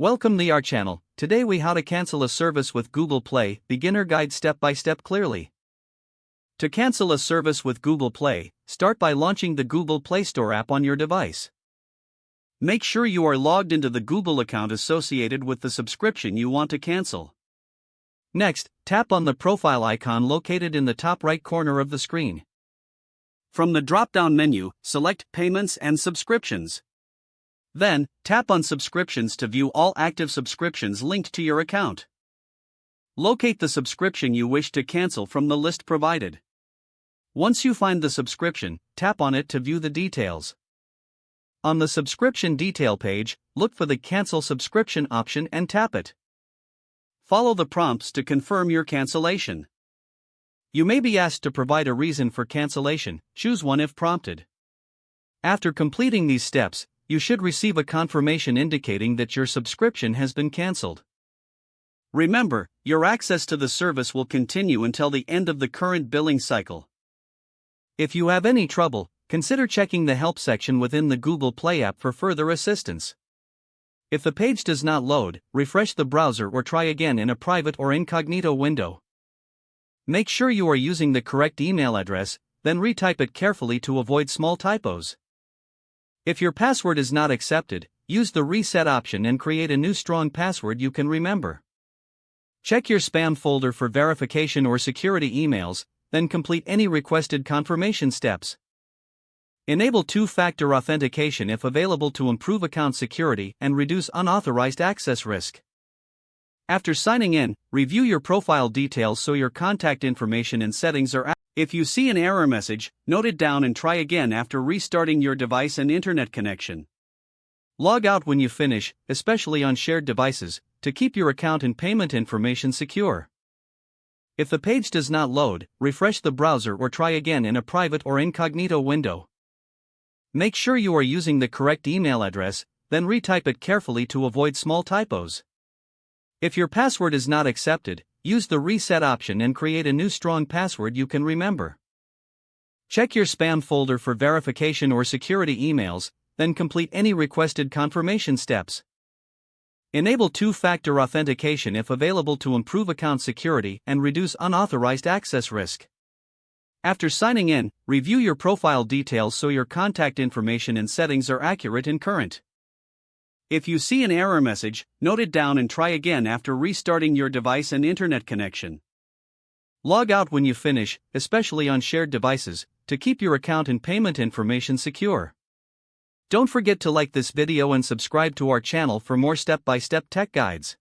Welcome to our channel. Today we how to cancel a service with Google Play, beginner guide step by step clearly. To cancel a service with Google Play, start by launching the Google Play Store app on your device. Make sure you are logged into the Google account associated with the subscription you want to cancel. Next, tap on the profile icon located in the top right corner of the screen. From the drop-down menu, select Payments and Subscriptions. Then, tap on Subscriptions to view all active subscriptions linked to your account. Locate the subscription you wish to cancel from the list provided. Once you find the subscription, tap on it to view the details. On the subscription detail page, look for the Cancel Subscription option and tap it. Follow the prompts to confirm your cancellation. You may be asked to provide a reason for cancellation. Choose one if prompted. After completing these steps, you should receive a confirmation indicating that your subscription has been cancelled. Remember, your access to the service will continue until the end of the current billing cycle. If you have any trouble, consider checking the help section within the Google Play app for further assistance. If the page does not load, refresh the browser or try again in a private or incognito window. Make sure you are using the correct email address, then retype it carefully to avoid small typos. If your password is not accepted, use the reset option and create a new strong password you can remember. Check your spam folder for verification or security emails, then complete any requested confirmation steps. Enable two-factor authentication if available to improve account security and reduce unauthorized access risk. After signing in, review your profile details so your contact information and settings are accurate. If you see an error message, note it down and try again after restarting your device and internet connection. Log out when you finish, especially on shared devices, to keep your account and payment information secure. If the page does not load, refresh the browser or try again in a private or incognito window. Make sure you are using the correct email address, then retype it carefully to avoid small typos. If your password is not accepted, use the reset option and create a new strong password you can remember. Check your spam folder for verification or security emails, then complete any requested confirmation steps. Enable two-factor authentication if available to improve account security and reduce unauthorized access risk. After signing in, review your profile details so your contact information and settings are accurate and current. If you see an error message, note it down and try again after restarting your device and internet connection. Log out when you finish, especially on shared devices, to keep your account and payment information secure. Don't forget to like this video and subscribe to our channel for more step-by-step tech guides.